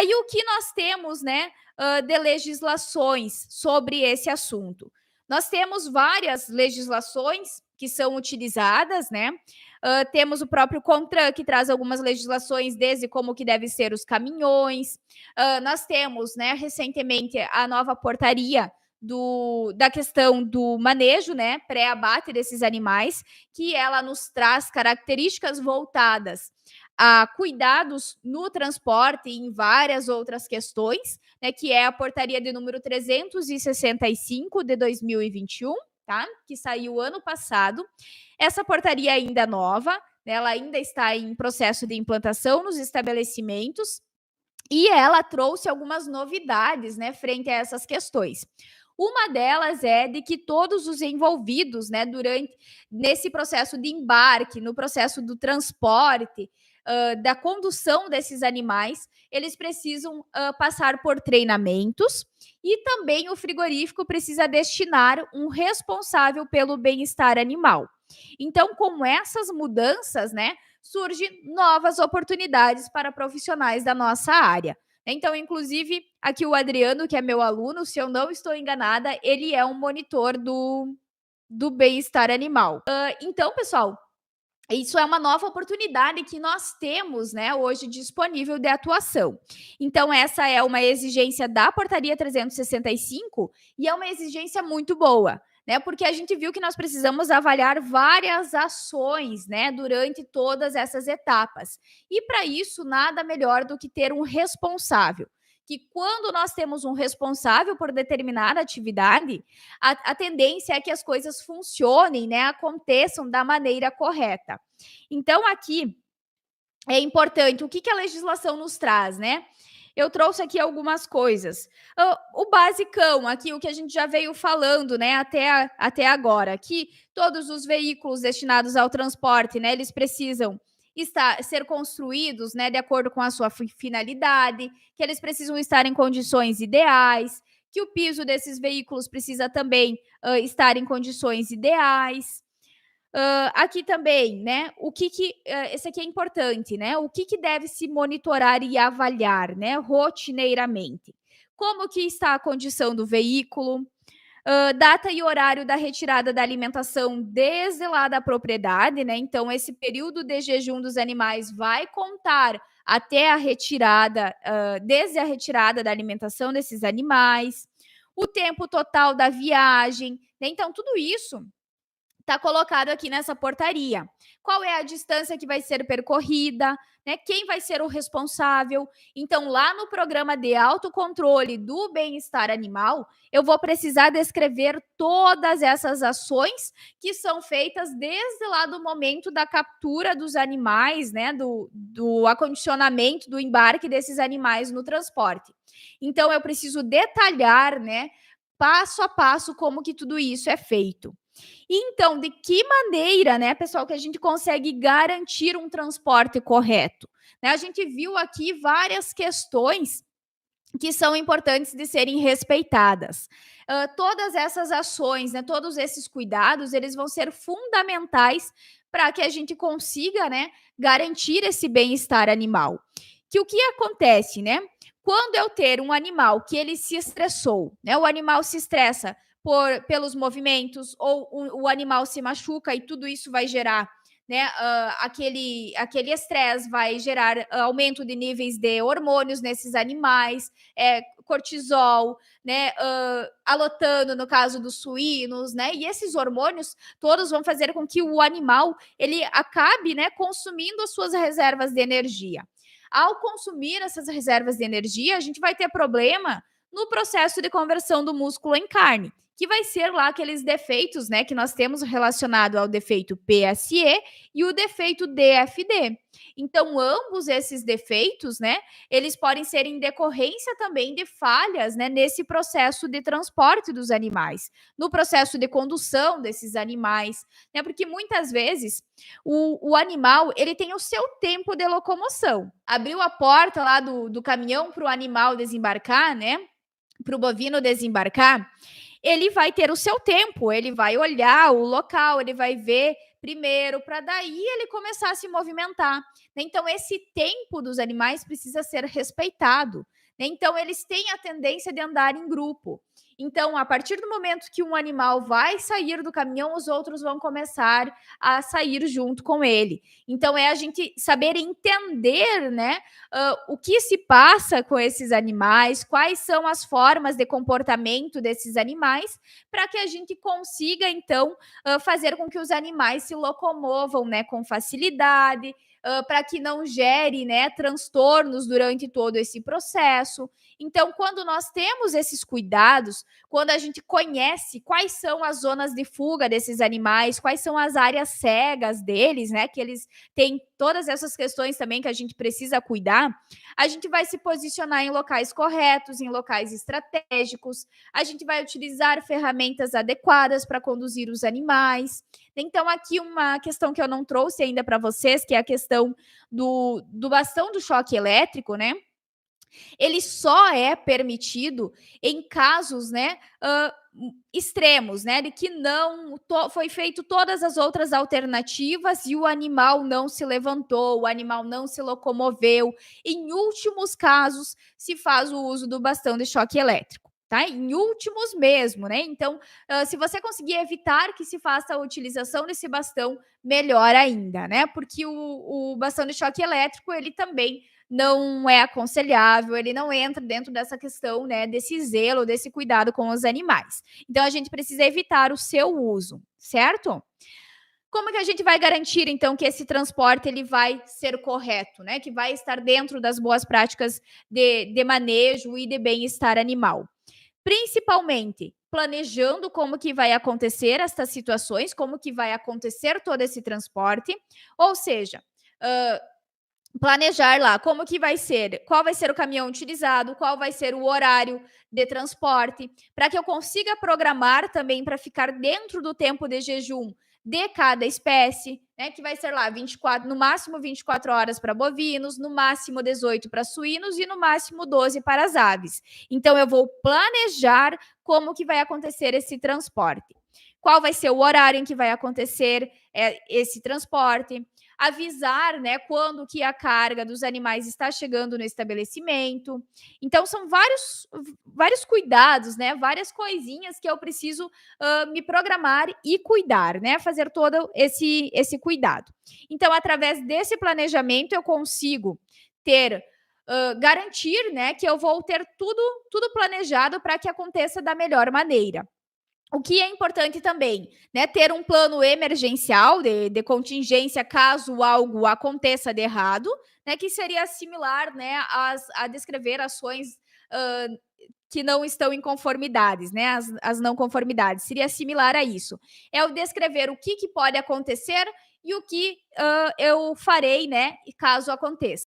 Aí o que nós temos, né, de legislações sobre esse assunto? Nós temos várias legislações que são utilizadas, né? Temos o próprio CONTRAN, que traz algumas legislações, desde como que devem ser os caminhões. Nós temos, né, recentemente, a nova portaria da questão do manejo, né, pré-abate desses animais, que ela nos traz características voltadas a cuidados no transporte e em várias outras questões, né, que é a portaria de número 365 de 2021, tá? Que saiu ano passado. Essa portaria ainda é nova, né, ela ainda está em processo de implantação nos estabelecimentos e ela trouxe algumas novidades, né, frente a essas questões. Uma delas é de que todos os envolvidos, né, nesse processo de embarque, no processo do transporte, da condução desses animais, eles precisam passar por treinamentos e também o frigorífico precisa destinar um responsável pelo bem-estar animal. Então, com essas mudanças, né, surgem novas oportunidades para profissionais da nossa área. Então, inclusive, aqui o Adriano, que é meu aluno, se eu não estou enganada, ele é um monitor do bem-estar animal. Então, pessoal, isso é uma nova oportunidade que nós temos, né, hoje disponível de atuação. Então, essa é uma exigência da Portaria 365 e é uma exigência muito boa, né, porque a gente viu que nós precisamos avaliar várias ações, né, durante todas essas etapas. E para isso, nada melhor do que ter um responsável. Que quando nós temos um responsável por determinada atividade, a tendência é que as coisas funcionem, né, aconteçam da maneira correta. Então, aqui é importante, o que a legislação nos traz, né? Eu trouxe aqui algumas coisas. O basicão, aqui o que a gente já veio falando, né, até agora, que todos os veículos destinados ao transporte, né, eles precisam ser construídos, né, de acordo com a sua finalidade, que eles precisam estar em condições ideais, que o piso desses veículos precisa também estar em condições ideais. Aqui também, né? Esse aqui é importante, né? O que deve se monitorar e avaliar, né? Rotineiramente. Como que está a condição do veículo? Data e horário da retirada da alimentação desde lá da propriedade, né? Então, esse período de jejum dos animais vai contar até a retirada, desde a retirada da alimentação desses animais, o tempo total da viagem, né? Então, tudo isso está colocado aqui nessa portaria. Qual é a distância que vai ser percorrida, né? Quem vai ser o responsável? Então, lá no programa de autocontrole do bem-estar animal, eu vou precisar descrever todas essas ações que são feitas desde lá do momento da captura dos animais, né? Do acondicionamento, do embarque desses animais no transporte. Então, eu preciso detalhar, né? Passo a passo como que tudo isso é feito. Então, de que maneira, né, pessoal, que a gente consegue garantir um transporte correto? Né, a gente viu aqui várias questões que são importantes de serem respeitadas. Todas essas ações, né, todos esses cuidados, eles vão ser fundamentais para que a gente consiga, né, garantir esse bem-estar animal. Que o que acontece, né? Quando eu ter um animal que ele se estressou, né? O animal se estressa pelos movimentos, ou o animal se machuca e tudo isso vai gerar, né, aquele estresse, vai gerar aumento de níveis de hormônios nesses animais, cortisol, né, alotano no caso dos suínos, né, e esses hormônios todos vão fazer com que o animal ele acabe, né, consumindo as suas reservas de energia. Ao consumir essas reservas de energia, a gente vai ter problema no processo de conversão do músculo em carne, que vai ser lá aqueles defeitos, né, que nós temos relacionado ao defeito PSE e o defeito DFD. Então, ambos esses defeitos, né, eles podem ser em decorrência também de falhas, né, nesse processo de transporte dos animais, no processo de condução desses animais, né, porque muitas vezes o animal, ele tem o seu tempo de locomoção. Abriu a porta lá do caminhão para o animal desembarcar, né, para o bovino desembarcar, ele vai ter o seu tempo, ele vai olhar o local, ele vai ver primeiro, para daí ele começar a se movimentar. Então, esse tempo dos animais precisa ser respeitado. né? Então, eles têm a tendência de andar em grupo. Então, a partir do momento que um animal vai sair do caminhão, os outros vão começar a sair junto com ele. Então, é a gente saber entender, né, o que se passa com esses animais, quais são as formas de comportamento desses animais, para que a gente consiga, então, fazer com que os animais se locomovam, né, com facilidade, para que não gere, né, transtornos durante todo esse processo. Então, quando nós temos esses cuidados, quando a gente conhece quais são as zonas de fuga desses animais, quais são as áreas cegas deles, né, que eles têm todas essas questões também que a gente precisa cuidar, a gente vai se posicionar em locais corretos, em locais estratégicos, a gente vai utilizar ferramentas adequadas para conduzir os animais. Então, aqui uma questão que eu não trouxe ainda para vocês, que é a questão do bastão do choque elétrico, né? Ele só é permitido em casos, né, extremos, né, de que não foi feito todas as outras alternativas e o animal não se levantou, o animal não se locomoveu. Em últimos casos, se faz o uso do bastão de choque elétrico. Tá? Em últimos mesmo, né? Então, se você conseguir evitar que se faça a utilização desse bastão, melhor ainda, né? Porque o bastão de choque elétrico, ele também não é aconselhável, ele não entra dentro dessa questão, né, desse zelo, desse cuidado com os animais. Então, a gente precisa evitar o seu uso, certo? Como que a gente vai garantir, então, que esse transporte ele vai ser correto, né? Que vai estar dentro das boas práticas de manejo e de bem-estar animal? Principalmente planejando como que vai acontecer estas situações, como que vai acontecer todo esse transporte, ou seja, planejar lá como que vai ser, qual vai ser o caminhão utilizado, qual vai ser o horário de transporte, para que eu consiga programar também para ficar dentro do tempo de jejum de cada espécie, né, que vai ser lá 24, no máximo 24 horas para bovinos, no máximo 18 para suínos e no máximo 12 para as aves. Então eu vou planejar como que vai acontecer esse transporte. Qual vai ser o horário em que vai acontecer esse transporte? Avisar, né, quando que a carga dos animais está chegando no estabelecimento. Então, são vários cuidados, né, várias coisinhas que eu preciso me programar e cuidar, né, fazer todo esse cuidado. Então, através desse planejamento, eu consigo ter garantir, né, que eu vou ter tudo planejado para que aconteça da melhor maneira. O que é importante também, né, ter um plano emergencial de contingência caso algo aconteça de errado, né, que seria similar, né, a descrever ações que não estão em conformidades, né, as não conformidades, seria similar a isso. É o descrever o que pode acontecer e o que eu farei, né, caso aconteça.